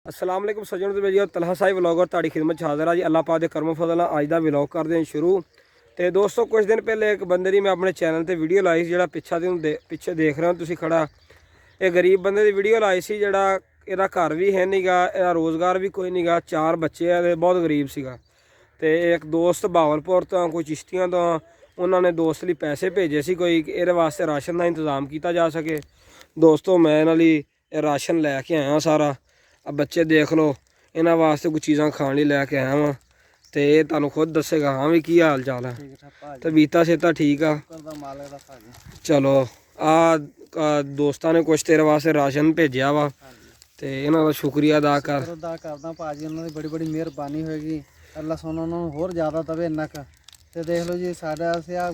अस्सलाम वालेकुम सज्जनों ਤੇ ਜੀ ਤਲਹਾ ਸਾਹਿਬ ਵਲੌਗਰ ਤੁਹਾਡੀ ਖidmat 'ਚ ਹਾਜ਼ਰ ਆ ਜੀ। ਅੱਲਾਹ ਪਾਕ ਦੇ ਕਰਮ ਫਜ਼ਲ ਨਾਲ ਅੱਜ ਦਾ ਵਲੌਗ ਕਰਦੇ ਹਾਂ ਸ਼ੁਰੂ। ਤੇ ਦੋਸਤੋ ਕੁਝ ਦਿਨ ਪਹਿਲੇ ਇੱਕ ਬੰਦੇ ਦੀ ਮੈਂ ਆਪਣੇ ਚੈਨਲ ਤੇ ਵੀਡੀਓ ਲਾਈ ਸੀ, ਜਿਹੜਾ ਪਿੱਛੇ ਦੇਖ ਰਹੇ ਹੋ ਤੁਸੀਂ ਖੜਾ। ਇਹ ਗਰੀਬ ਬੰਦੇ ਦੀ ਵੀਡੀਓ ਲਾਈ ਸੀ, ਜਿਹੜਾ ਇਹਦਾ ਘਰ ਵੀ ਹੈ ਨਹੀਂਗਾ, ਇਹਦਾ ਰੋਜ਼ਗਾਰ ਵੀ ਕੋਈ ਨਹੀਂਗਾ, 4 ਬੱਚੇ ਆ ਤੇ ਬਹੁਤ ਗਰੀਬ ਸੀਗਾ। ਤੇ ਇੱਕ ਦੋਸਤ ਬਾਵਲਪੁਰ ਤੋਂ ਕੋਈ ਚਿਸ਼ਤੀਆਂ ਤੋਂ ਉਹਨਾਂ ਨੇ ਦੋਸਤ ਲਈ ਪੈਸੇ ਭੇਜੇ ਸੀ, ਕੋਈ ਇਹਦੇ ਵਾਸਤੇ ਰਾਸ਼ਨ ਦਾ ਇੰਤਜ਼ਾਮ ਕੀਤਾ ਜਾ ਸਕੇ। ਦੋਸਤੋ ਮੈਂ ਇਹਨਾਂ ਲਈ ਇਹ ਰਾਸ਼ਨ ਲੈ ਕੇ ਆਇਆ ਸਾਰਾ। ਆ ਬੱਚੇ ਦੇਖ ਲਓ, ਇਹਨਾਂ ਵਾਸਤੇ ਕੋਈ ਚੀਜ਼ਾਂ ਖਾਣ ਲਈ ਲੈ ਕੇ ਆਇਆ ਵਾਂ ਤੇ ਇਹ ਤੁਹਾਨੂੰ ਖੁਦ ਦੱਸੇਗਾ ਹਾਂ ਵੀ ਕੀ ਹਾਲ ਚਾਲ ਹੈ। ਤੇ ਬੀਤਾ ਸੇਤਾ ਠੀਕ ਆ। ਚਲੋ ਆ ਦੋਸਤਾਂ ਨੇ ਕੁਛ ਤੇਰੇ ਵਾਸਤੇ ਰਾਸ਼ਨ ਭੇਜਿਆ ਵਾ ਤੇ ਇਹਨਾਂ ਦਾ ਸ਼ੁਕਰੀਆ ਅਦਾ ਕਰਦਾ ਭਾਜੀ। ਉਹਨਾਂ ਦੀ ਬੜੀ ਮਿਹਰਬਾਨੀ ਹੋਏਗੀ। ਅੱਲਾ ਸੋਨਾ ਉਹਨਾਂ ਨੂੰ ਹੋਰ ਜ਼ਿਆਦਾ ਦਵੇ ਇੰਨਾ ਕੁ। ਤੇ ਦੇਖ ਲਓ ਜੀ, ਸਾਡਾ ਅਸੀਂ ਆ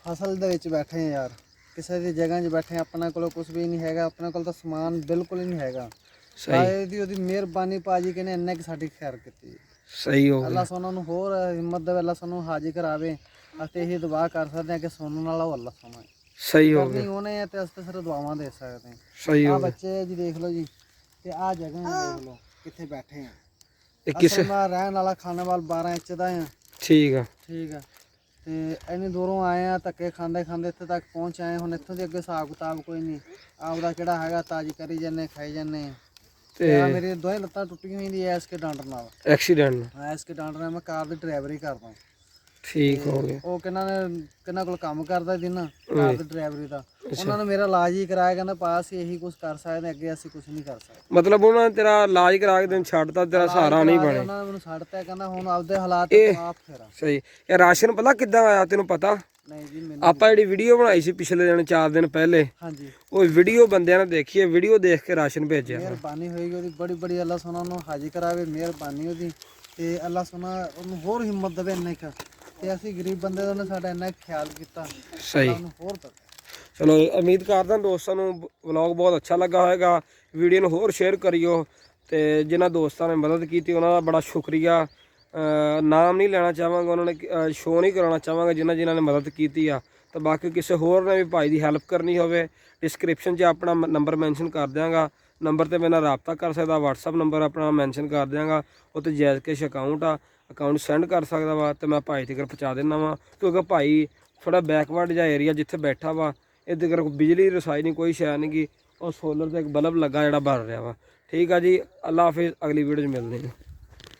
ਫਸਲ ਦੇ ਵਿੱਚ ਬੈਠੇ ਹਾਂ ਯਾਰ, ਕਿਸੇ ਦੀ ਜਗ੍ਹਾ 'ਚ ਬੈਠੇ। ਆਪਣੇ ਕੋਲ ਕੁਝ ਵੀ ਨਹੀਂ ਹੈਗਾ, ਆਪਣੇ ਕੋਲ ਤਾਂ ਸਮਾਨ ਬਿਲਕੁਲ ਹੀ ਨਹੀਂ ਹੈਗਾ। ਉਹਦੀ ਮਿਹਰਬਾਨੀ ਭਾਜੀ ਕਿ ਨੇ ਇੰਨੇ ਕਿ ਸਾਡੀ ਖੈਰ ਕੀਤੀ। ਸਹੀ ਹੋ ਗਿਆ। ਅੱਲਾ ਸੋਨਾ ਨੂੰ ਹੋਰ ਹਿੰਮਤ ਦੇਵੇ, ਅੱਲਾ ਸਾਨੂੰ ਹਾਜ਼ਰ ਕਰਾਵੇ। ਅਸੀਂ ਇਹੀ ਦੁਆ ਕਰ ਸਕਦੇ ਹਾਂ ਕਿ ਸੁਣਨ ਵਾਲਾ ਉਹ ਅੱਲਾ ਸੋਨਾ ਸਹੀ ਹੋ ਗਿਆ। ਉਹਨੇ ਤੇ ਅਸੀਂ ਸਿਰਫ ਦੁਆਵਾਂ ਦੇ ਸਕਦੇ ਹਾਂ। ਸਹੀ ਹੋ ਗਿਆ। ਬੱਚੇ ਜੀ ਦੇਖ ਲਓ ਜੀ, ਤੇ ਆਹ ਜਗ੍ਹਾ ਦੇਖ ਲਓ ਕਿੱਥੇ ਬੈਠੇ ਆ। ਇਹ ਕਿਸੇ ਦਾ ਰਹਿਣ ਵਾਲਾ ਖਾਣੇ ਵਾਲ 12 ਇੰਚ ਦਾ ਆ। ਠੀਕ ਆ ਤੇ ਇੰਨੀ ਦੂਰੋਂ ਆਏ ਆ, ਧੱਕੇ ਖਾਂਦੇ ਇੱਥੇ ਤੱਕ ਪਹੁੰਚ ਆਏ। ਹੁਣ ਇੱਥੋਂ ਦੇ ਅੱਗੇ ਹਿਸਾਬ ਕਿਤਾਬ ਕੋਈ ਨਹੀਂ। ਆਪਦਾ ਕਿਹੜਾ ਹੈਗਾ ਤਾਜੀ ਕਰੀ ਜਾਂਦੇ, ਖਾਈ ਜਾਂਦੇ। ਤੇ ਮੇਰੀ ਦੋਵੇਂ ਲੱਤਾਂ ਟੁੱਟੀਆਂ ਹੋਈਆਂ ਦੀ ਐਸ ਕੇ ਡਾਂਡਰ ਨਾਲ, ਐਕਸੀਡੈਂਟ ਐਸ ਕੇ ਡਾਂਡਰ ਨਾਲ। ਮੈਂ ਕਾਰ ਦੀ ਡਰਾਈਵਰੀ ਕਰਦਾ। ਠੀਕ ਹੋ ਗਿਆ। ਉਹ ਕਿਹਨਾਂ ਕੋਲ ਕੰਮ ਕਰਦਾ ਦਿਨ ਕਾਰ ਦੀ ਡਰਾਈਵਰੀ ਦਾ। ਉਹਨਾਂ ਨੇ ਮੇਰਾ ਇਲਾਜ ਹੀ ਕਰਾਇਆ। ਕਹਿੰਦਾ ਪਾ ਅਸੀਂ ਇਹੀ ਕੁਝ ਕਰ ਸਕਦੇ, ਅੱਗੇ ਅਸੀਂ ਕੁਝ ਨਹੀਂ ਕਰ ਸਕਦੇ। ਮਤਲਬ ਉਹਨਾਂ ਨੇ ਤੇਰਾ ਇਲਾਜ ਕਰਾ ਕੇ ਤੈਨੂੰ ਛੱਡਤਾ, ਤੇਰਾ ਸਹਾਰਾ ਨਹੀਂ ਬਣਿਆ। ਉਹਨਾਂ ਨੇ ਮੈਨੂੰ ਛੱਡਤਾ। ਕਹਿੰਦਾ ਹੁਣ ਆਪਦੇ ਹਾਲਾਤ ਆਪ ਫੇਰਾ। ਸਹੀ। ਇਹ ਰਾਸ਼ਨ ਪਤਾ ਕਿੱਦਾਂ ਆਇਆ ਤੈਨੂੰ ਪਤਾ? ਨਹੀਂ ਜੀ ਮੈਨੂੰ ਆਪਾਂ ਜਿਹੜੀ ਵੀਡੀਓ ਬਣਾਈ ਸੀ ਪਿਛਲੇ ਦਿਨ 4 ਦਿਨ ਪਹਿਲੇ, ਹਾਂਜੀ, ਉਹ ਵੀਡੀਓ ਬੰਦਿਆਂ ਨੇ ਦੇਖੀ ਹੈ। ਵੀਡੀਓ ਦੇਖ ਕੇ ਰਾਸ਼ਨ ਭੇਜਿਆ। ਮਿਹਰਬਾਨੀ ਹੋਏਗੀ ਉਹਦੀ ਬੜੀ। ਅੱਲਾ ਸੋਨਾ ਨੂੰ ਹਾਜ਼ਰ ਕਰਾਵੇ, ਮਿਹਰਬਾਨੀ ਉਹਦੀ। ਤੇ ਅੱਲਾ ਸੋਨਾ ਉਹਨੂੰ ਹੋਰ ਹਿੰਮਤ ਦੇਵੇ ਇੰਨੇ ਕੁ। ਤੇ ਅਸੀਂ ਗਰੀਬ ਬੰਦੇ ਦਾ ਉਹਨੇ ਸਾਡਾ ਇੰਨਾ ਖਿਆਲ ਕੀਤਾ। ਸਹੀ। ਹੋਰ ਚਲੋ ਉਮੀਦ ਕਰਦਾ ਦੋਸਤਾਂ ਨੂੰ ਵਲੌਗ ਬਹੁਤ ਅੱਛਾ ਲੱਗਾ ਹੋਵੇਗਾ। ਵੀਡੀਓ ਨੂੰ ਹੋਰ ਸ਼ੇਅਰ ਕਰਿਓ। ਤੇ ਜਿਨ੍ਹਾਂ ਦੋਸਤਾਂ ਨੇ ਮਦਦ ਕੀਤੀ ਉਹਨਾਂ ਦਾ ਬੜਾ ਸ਼ੁਕਰੀਆ। ਨਾਮ ਨਹੀਂ ਲੈਣਾ ਚਾਹਾਂਗਾ, ਉਹਨਾਂ ਨੇ ਸ਼ੋਅ ਨਹੀਂ ਕਰਾਉਣਾ ਚਾਹਾਂਗਾ ਜਿਨ੍ਹਾਂ ਨੇ ਮਦਦ ਕੀਤੀ ਆ। ਤਾਂ ਬਾਕੀ ਕਿਸੇ ਹੋਰ ਨੇ ਵੀ ਭਾਈ ਦੀ ਹੈਲਪ ਕਰਨੀ ਹੋਵੇ, ਡਿਸਕ੍ਰਿਪਸ਼ਨ 'ਚ ਆਪਣਾ ਨੰਬਰ ਮੈਂਸ਼ਨ ਕਰ ਦਿਆਂਗਾ। ਨੰਬਰ 'ਤੇ ਮੇਰੇ ਨਾਲ ਰਾਬਤਾ ਕਰ ਸਕਦਾ। WhatsApp ਨੰਬਰ ਆਪਣਾ ਮੈਂਸ਼ਨ ਕਰ ਦਿਆਂਗਾ। ਉੱਤੇ ਜਾਇਜ਼ ਕੈਸ਼ ਅਕਾਊਂਟ ਸੈਂਡ ਕਰ ਸਕਦਾ ਵਾ ਤੇ ਮੈਂ ਭਾਈ ਤੱਕ ਪਹੁੰਚਾ ਦਿੰਦਾ ਵਾ। ਕਿਉਂਕਿ ਭਾਈ ਥੋੜਾ ਬੈਕਵਰਡ ਜਿਹਾ ਏਰੀਆ ਜਿੱਥੇ ਬੈਠਾ ਵਾ, ਇਹਦੇ ਕਰ ਬਿਜਲੀ ਰਸਾਈ ਨਹੀਂ, ਕੋਈ ਸ਼ੈ ਨਹੀਂ ਗੀ। ਉਹ ਸੋਲਰ 'ਤੇ ਇੱਕ ਬਲਬ ਲੱਗਾ ਜਿਹੜਾ ਬਣ ਰਿਹਾ ਵਾ। ਠੀਕ ਆ ਜੀ, ਅੱਲਾ ਹਾਫਿਜ਼। ਅਗਲੀ ਵੀਡੀਓ 'ਚ ਮਿਲਦੇ ਹਾਂ।